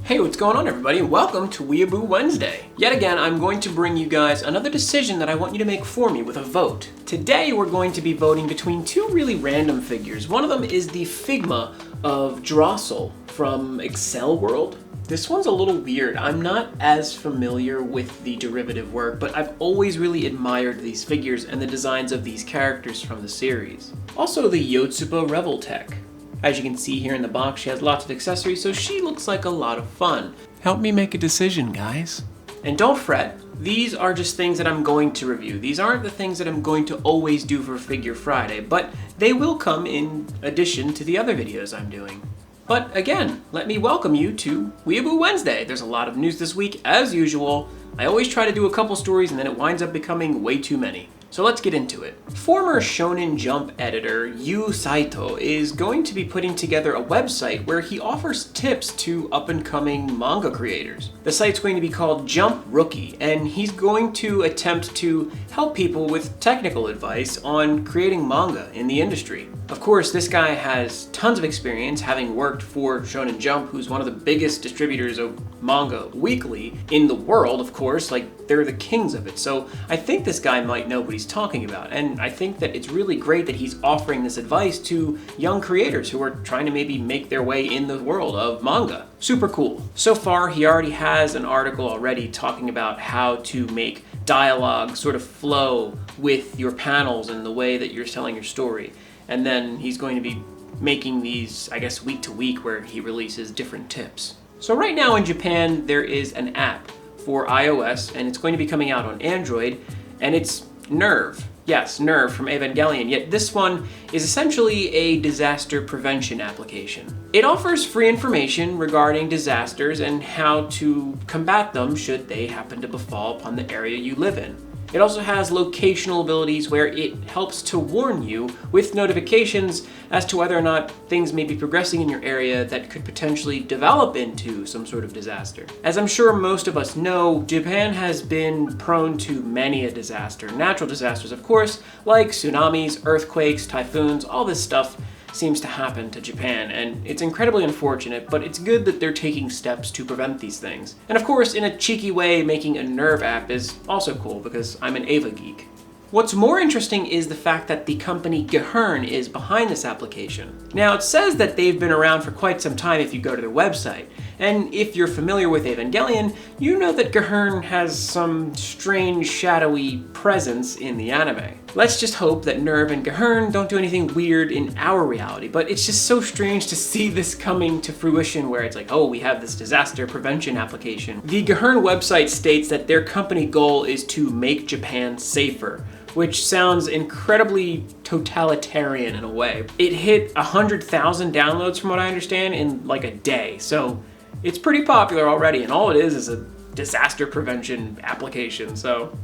Hey, what's going on everybody? Welcome to Weeaboo Wednesday. Yet again, I'm going to bring you guys another decision that I want you to make for me with a vote. Today, we're going to be voting between two really random figures. One of them is the Figma of Drossel from Excel World. This one's a little weird. I'm not as familiar with the derivative work, but I've always really admired these figures and the designs of these characters from the series. Also, the Yotsuba Reveltech. As you can see here in the box, she has lots of accessories, so she looks like a lot of fun. Help me make a decision, guys. And don't fret, these are just things that I'm going to review. These aren't the things that I'm going to always do for Figure Friday, but they will come in addition to the other videos I'm doing. But again, let me welcome you to Weeaboo Wednesday. There's a lot of news this week, as usual. I always try to do a couple stories and then it winds up becoming way too many. So let's get into it. Former Shonen Jump editor Yu Saito is going to be putting together a website where he offers tips to up-and-coming manga creators. The site's going to be called Jump Rookie, and he's going to attempt to help people with technical advice on creating manga in the industry. Of course, this guy has tons of experience, having worked for Shonen Jump, who's one of the biggest distributors of manga weekly in the world, of course. Like, they're the kings of it. So I think this guy might know what he's talking about. And I think that it's really great that he's offering this advice to young creators who are trying to maybe make their way in the world of manga. Super cool. So far, he already has an article already talking about how to make dialogue sort of flow with your panels and the way that you're telling your story. And then he's going to be making these, I guess, week to week where he releases different tips. So right now in Japan, there is an app for iOS, and it's going to be coming out on Android, and it's NERV. Yes, NERV from Evangelion, yet this one is essentially a disaster prevention application. It offers free information regarding disasters and how to combat them should they happen to befall upon the area you live in. It also has locational abilities where it helps to warn you with notifications as to whether or not things may be progressing in your area that could potentially develop into some sort of disaster. As I'm sure most of us know, Japan has been prone to many a disaster. Natural disasters, of course, like tsunamis, earthquakes, typhoons, all this stuff seems to happen to Japan, and it's incredibly unfortunate, but it's good that they're taking steps to prevent these things. And of course, in a cheeky way, making a NERV app is also cool because I'm an Ava geek. What's more interesting is the fact that the company Gehern is behind this application. Now, it says that they've been around for quite some time if you go to their website. And if you're familiar with Evangelion, you know that Gehern has some strange, shadowy presence in the anime. Let's just hope that NERV and Gehern don't do anything weird in our reality, but it's just so strange to see this coming to fruition where it's like, oh, we have this disaster prevention application. The Gehern website states that their company goal is to make Japan safer, which sounds incredibly totalitarian in a way. It hit 100,000 downloads from what I understand in like a day, so it's pretty popular already, and all it is a disaster prevention application, so.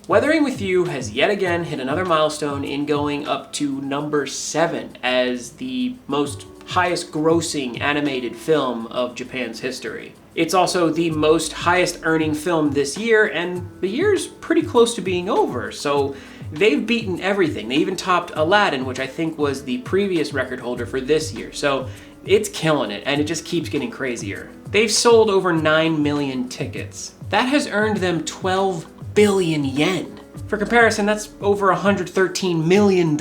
Weathering with You has yet again hit another milestone in going up to number 7 as the most highest grossing animated film of Japan's history. It's also the most highest earning film this year, and the year's pretty close to being over, so they've beaten everything. They even topped Aladdin, which I think was the previous record holder for this year, so it's killing it, and it just keeps getting crazier. They've sold over 9 million tickets. That has earned them 12 billion yen. For comparison, that's over $113 million.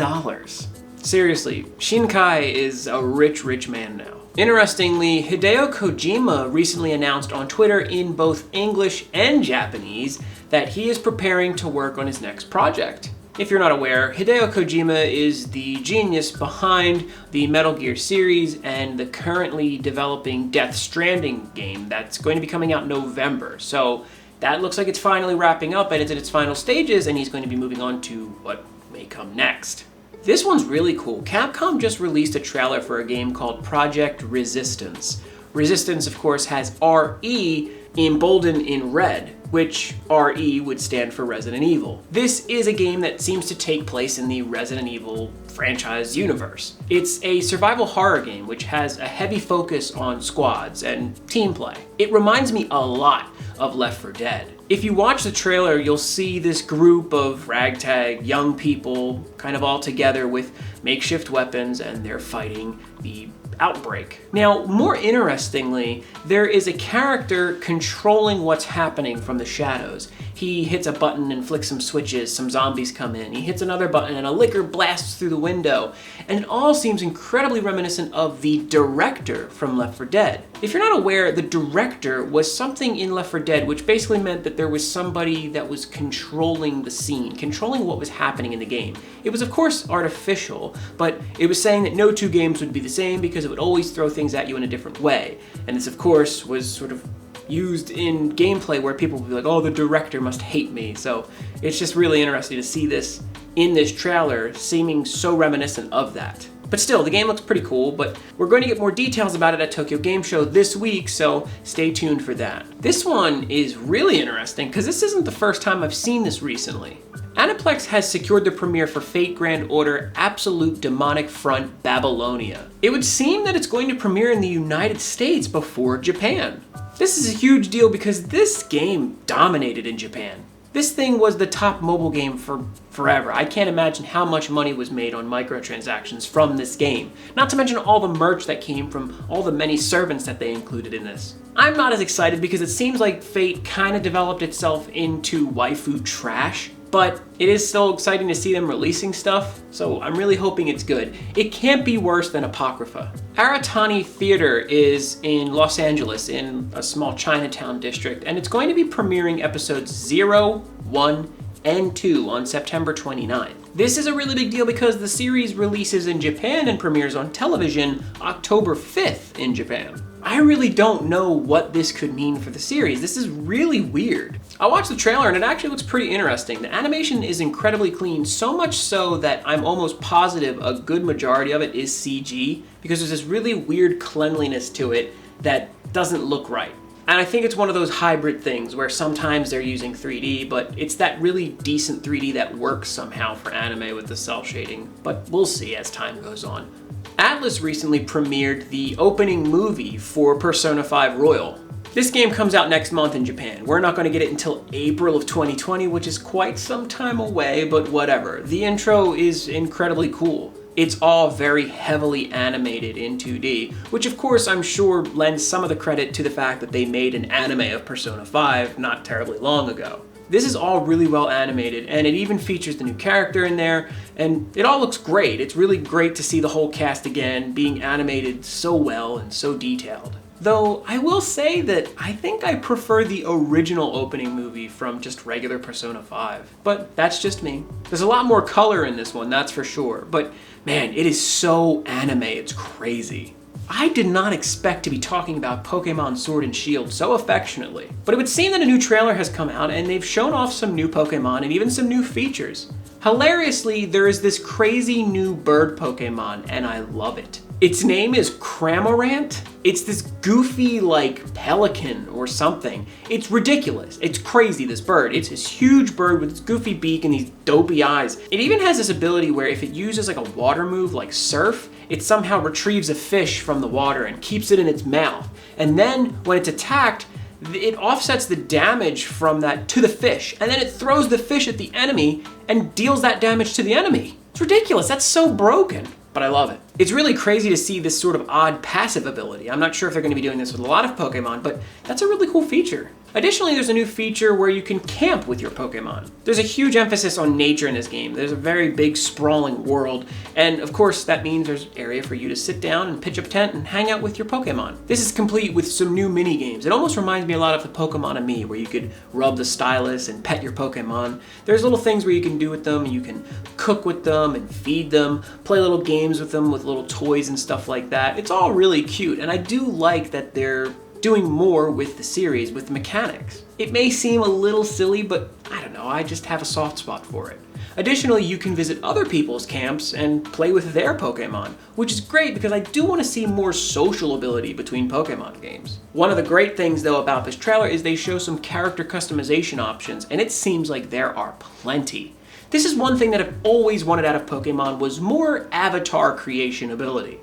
Seriously, Shinkai is a rich, rich man now. Interestingly, Hideo Kojima recently announced on Twitter in both English and Japanese that he is preparing to work on his next project. If you're not aware, Hideo Kojima is the genius behind the Metal Gear series and the currently developing Death Stranding game that's going to be coming out in November. So that looks like it's finally wrapping up and it's in its final stages, and he's going to be moving on to what may come next. This one's really cool. Capcom just released a trailer for a game called Project Resistance. Resistance, of course, has RE emboldened in red, which RE would stand for Resident Evil. This is a game that seems to take place in the Resident Evil franchise universe. It's a survival horror game which has a heavy focus on squads and team play. It reminds me a lot of Left 4 Dead. If you watch the trailer, you'll see this group of ragtag young people kind of all together with makeshift weapons, and they're fighting the outbreak. Now, more interestingly, there is a character controlling what's happening from the shadows. He hits a button and flicks some switches, some zombies come in. He hits another button and a licker blasts through the window. And it all seems incredibly reminiscent of the director from Left 4 Dead. If you're not aware, the director was something in Left 4 Dead which basically meant that there was somebody that was controlling the scene, controlling what was happening in the game. It was of course artificial, but it was saying that no two games would be the same because it would always throw things at you in a different way. And this of course was sort of used in gameplay where people would be like, oh, the director must hate me. So it's just really interesting to see this in this trailer seeming so reminiscent of that. But still, the game looks pretty cool, but we're going to get more details about it at Tokyo Game Show this week, so stay tuned for that. This one is really interesting because this isn't the first time I've seen this recently. Aniplex has secured the premiere for FateGrand Order Absolute Demonic Front Babylonia. It would seem that it's going to premiere in the United States before Japan. This is a huge deal because this game dominated in Japan. This thing was the top mobile game for forever. I can't imagine how much money was made on microtransactions from this game. Not to mention all the merch that came from all the many servants that they included in this. I'm not as excited because it seems like Fate kind of developed itself into waifu trash, but it is still exciting to see them releasing stuff, so I'm really hoping it's good. It can't be worse than Apocrypha. Aratani Theater is in Los Angeles in a small Chinatown district, and it's going to be premiering episodes 0, 1, and 2 on September 29th. This is a really big deal because the series releases in Japan and premieres on television October 5th in Japan. I really don't know what this could mean for the series. This is really weird. I watched the trailer and it actually looks pretty interesting. The animation is incredibly clean, so much so that I'm almost positive a good majority of it is CG because there's this really weird cleanliness to it that doesn't look right. And I think it's one of those hybrid things where sometimes they're using 3D, but it's that really decent 3D that works somehow for anime with the cel shading. But we'll see as time goes on. Atlus recently premiered the opening movie for Persona 5 Royal. This game comes out next month in Japan. We're not going to get it until April of 2020, which is quite some time away, but whatever. The intro is incredibly cool. It's all very heavily animated in 2D, which of course I'm sure lends some of the credit to the fact that they made an anime of Persona 5 not terribly long ago. This is all really well animated, and it even features the new character in there, and it all looks great. It's really great to see the whole cast again being animated so well and so detailed. Though I will say that I think I prefer the original opening movie from just regular Persona 5. But that's just me. There's a lot more color in this one, that's for sure. But man, it is so anime, it's crazy. I did not expect to be talking about Pokemon Sword and Shield so affectionately. But it would seem that a new trailer has come out and they've shown off some new Pokemon and even some new features. Hilariously, there is this crazy new bird Pokemon and I love it. Its name is Cramorant. It's this goofy, like, pelican or something. It's ridiculous. It's crazy, this bird. It's this huge bird with its goofy beak and these dopey eyes. It even has this ability where if it uses like a water move, like surf, it somehow retrieves a fish from the water and keeps it in its mouth. And then when it's attacked, it offsets the damage from that to the fish. And then it throws the fish at the enemy and deals that damage to the enemy. It's ridiculous. That's so broken. But I love it. It's really crazy to see this sort of odd passive ability. I'm not sure if they're going to be doing this with a lot of Pokemon, but that's a really cool feature. Additionally, there's a new feature where you can camp with your Pokemon. There's a huge emphasis on nature in this game. There's a very big, sprawling world, and of course, that means there's an area for you to sit down and pitch up a tent and hang out with your Pokemon. This is complete with some new mini games. It almost reminds me a lot of the Pokemon Me, where you could rub the stylus and pet your Pokemon. There's little things where you can do with them. You can cook with them and feed them, play little games with them with little toys and stuff like that. It's all really cute, and I do like that they're doing more with the series, with the mechanics. It may seem a little silly, but I don't know, I just have a soft spot for it. Additionally, you can visit other people's camps and play with their Pokemon, which is great because I do want to see more social ability between Pokemon games. One of the great things though about this trailer is they show some character customization options, and it seems like there are plenty. This is one thing that I've always wanted out of Pokemon was more avatar creation ability.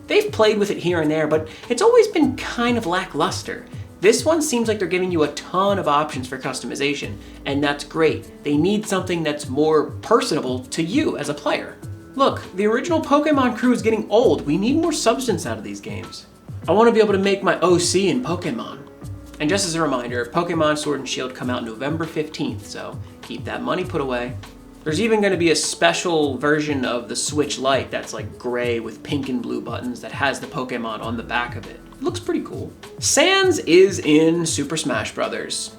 They've played with it here and there, but it's always been kind of lackluster. This one seems like they're giving you a ton of options for customization, and that's great. They need something that's more personable to you as a player. Look, the original Pokemon crew is getting old. We need more substance out of these games. I want to be able to make my OC in Pokemon. And just as a reminder, Pokemon Sword and Shield come out November 15th, so keep that money put away. There's even going to be a special version of the Switch Lite that's like gray with pink and blue buttons that has the Pokemon on the back of it. It looks pretty cool. Sans is in Super Smash Bros.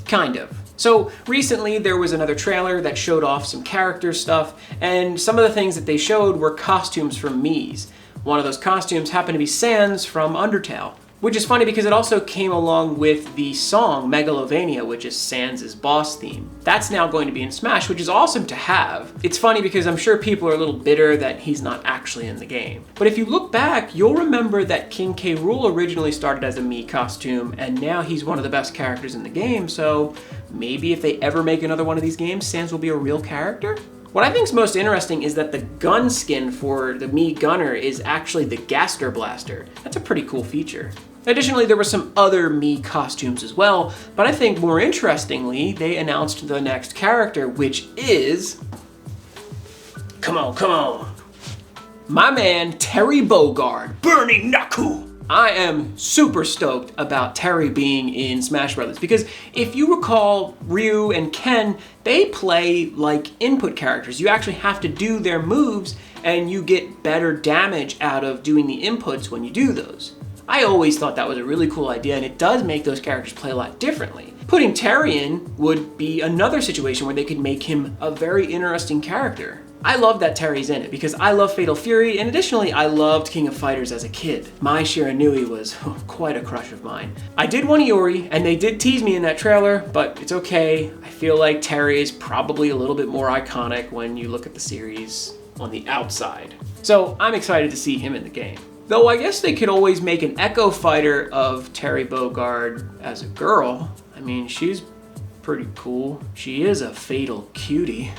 Kind of. So recently there was another trailer that showed off some character stuff, and some of the things that they showed were costumes from Mii's. One of those costumes happened to be Sans from Undertale. Which is funny because it also came along with the song Megalovania, which is Sans' boss theme. That's now going to be in Smash, which is awesome to have. It's funny because I'm sure people are a little bitter that he's not actually in the game. But if you look back, you'll remember that King K. Rool originally started as a Mii costume, and now he's one of the best characters in the game, so maybe if they ever make another one of these games, Sans will be a real character? What I think is most interesting is that the gun skin for the Mii Gunner is actually the Gaster Blaster. That's a pretty cool feature. Additionally, there were some other Mii costumes as well, but I think more interestingly, they announced the next character, which is... Come on. My man, Terry Bogard, Burning Naku! I am super stoked about Terry being in Smash Bros. Because if you recall, Ryu and Ken, they play like input characters. You actually have to do their moves, and you get better damage out of doing the inputs when you do those. I always thought that was a really cool idea, and it does make those characters play a lot differently. Putting Terry in would be another situation where they could make him a very interesting character. I love that Terry's in it because I love Fatal Fury, and additionally I loved King of Fighters as a kid. Mai Shiranui was quite a crush of mine. I did want Iori, and they did tease me in that trailer, but it's okay. I feel like Terry is probably a little bit more iconic when you look at the series on the outside. So I'm excited to see him in the game. Though I guess they could always make an Echo Fighter of Terry Bogard as a girl. I mean, she's pretty cool. She is a fatal cutie.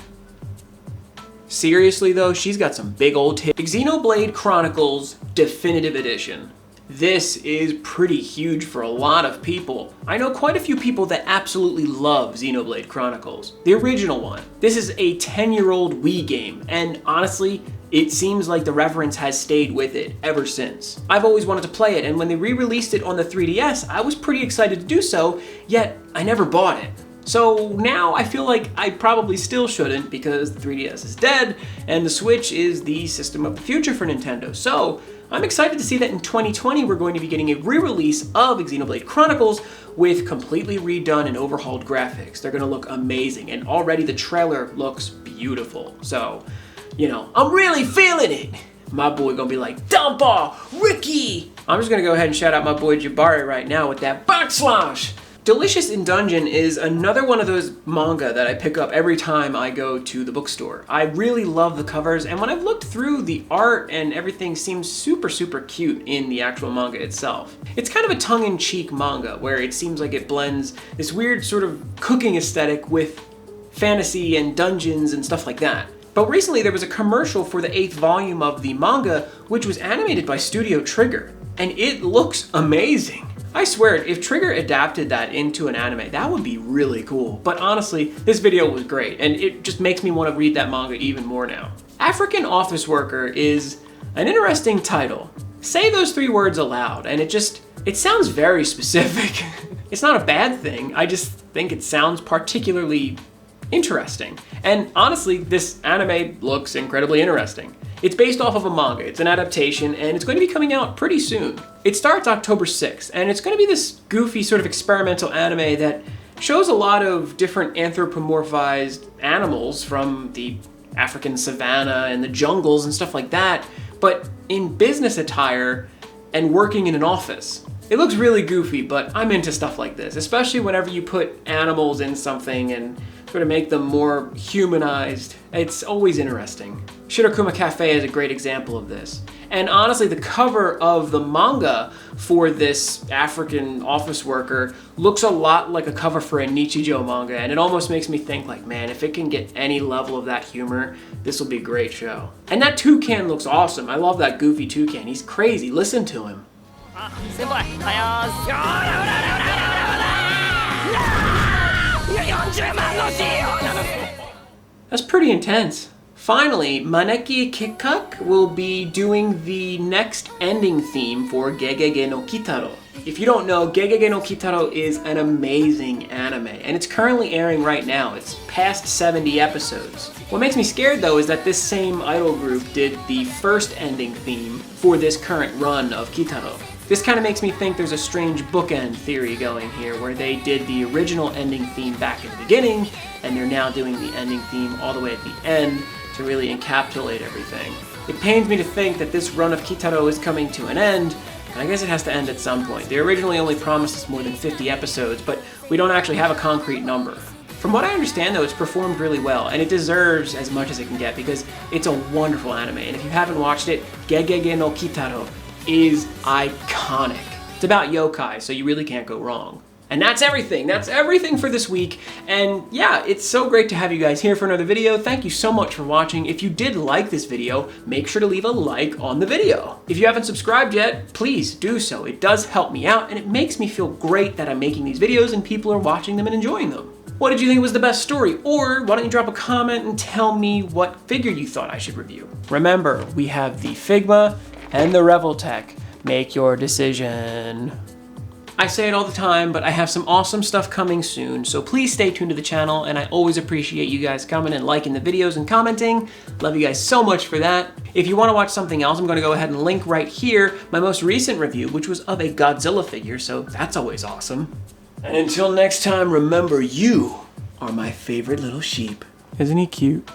Seriously though, she's got some big old tits. Xenoblade Chronicles Definitive Edition. This is pretty huge for a lot of people. I know quite a few people that absolutely love Xenoblade Chronicles, the original one. This is a 10-year-old Wii game, and honestly, it seems like the reference has stayed with it ever since. I've always wanted to play it, and when they re-released it on the 3DS, I was pretty excited to do so, yet I never bought it. So now I feel like I probably still shouldn't because the 3DS is dead, and the Switch is the system of the future for Nintendo. So I'm excited to see that in 2020 we're going to be getting a re-release of Xenoblade Chronicles with completely redone and overhauled graphics. They're gonna look amazing, and already the trailer looks beautiful. So, you know, I'm really feeling it. My boy gonna be like, Dumpa, Ricky! I'm just gonna go ahead and shout out my boy Jabari right now with that backslash. Delicious in Dungeon is another one of those manga that I pick up every time I go to the bookstore. I really love the covers, and when I've looked through, the art and everything seems super cute in the actual manga itself. It's kind of a tongue-in-cheek manga where it seems like it blends this weird sort of cooking aesthetic with fantasy and dungeons and stuff like that. But recently there was a commercial for the 8th volume of the manga, which was animated by Studio Trigger, and it looks amazing. I swear, if Trigger adapted that into an anime, that would be really cool. But honestly, this video was great, and it just makes me want to read that manga even more now. African Office Worker is an interesting title. Say those 3 words aloud, and it sounds very specific. It's not a bad thing, I just think it sounds particularly interesting. And honestly, this anime looks incredibly interesting. It's based off of a manga, it's an adaptation, and it's going to be coming out pretty soon. It starts October 6th, and it's going to be this goofy sort of experimental anime that shows a lot of different anthropomorphized animals from the African savanna and the jungles and stuff like that, but in business attire and working in an office. It looks really goofy, but I'm into stuff like this, especially whenever you put animals in something and sort of make them more humanized. It's always interesting. Shirokuma Cafe is a great example of this. And honestly, the cover of the manga for this African office worker looks a lot like a cover for a Nichijou manga, and it almost makes me think like, man, if it can get any level of that humor, this will be a great show. And that toucan looks awesome. I love that goofy toucan. He's crazy. Listen to him. That's pretty intense. Finally, Maneki Kikak will be doing the next ending theme for Gegege no Kitaro. If you don't know, Gegege no Kitaro is an amazing anime, and it's currently airing right now. It's past 70 episodes. What makes me scared though is that this same idol group did the first ending theme for this current run of Kitaro. This kind of makes me think there's a strange bookend theory going here, where they did the original ending theme back in the beginning, and they're now doing the ending theme all the way at the end to really encapsulate everything. It pains me to think that this run of Kitaro is coming to an end, and I guess it has to end at some point. They originally only promised us more than 50 episodes, but we don't actually have a concrete number. From what I understand though, it's performed really well, and it deserves as much as it can get because it's a wonderful anime, and if you haven't watched it, Gegege no Kitaro is iconic. It's about yokai, so you really can't go wrong. And that's everything. That's everything for this week. And yeah, it's so great to have you guys here for another video. Thank you so much for watching. If you did like this video, make sure to leave a like on the video. If you haven't subscribed yet, please do so. It does help me out, and it makes me feel great that I'm making these videos and people are watching them and enjoying them. What did you think was the best story? Or why don't you drop a comment and tell me what figure you thought I should review? Remember, we have the Figma and the Reveltech. Make your decision. I say it all the time, but I have some awesome stuff coming soon, so please stay tuned to the channel, and I always appreciate you guys coming and liking the videos and commenting. Love you guys so much for that. If you want to watch something else, I'm going to go ahead and link right here my most recent review, which was of a Godzilla figure, so that's always awesome. And until next time, remember, you are my favorite little sheep. Isn't he cute?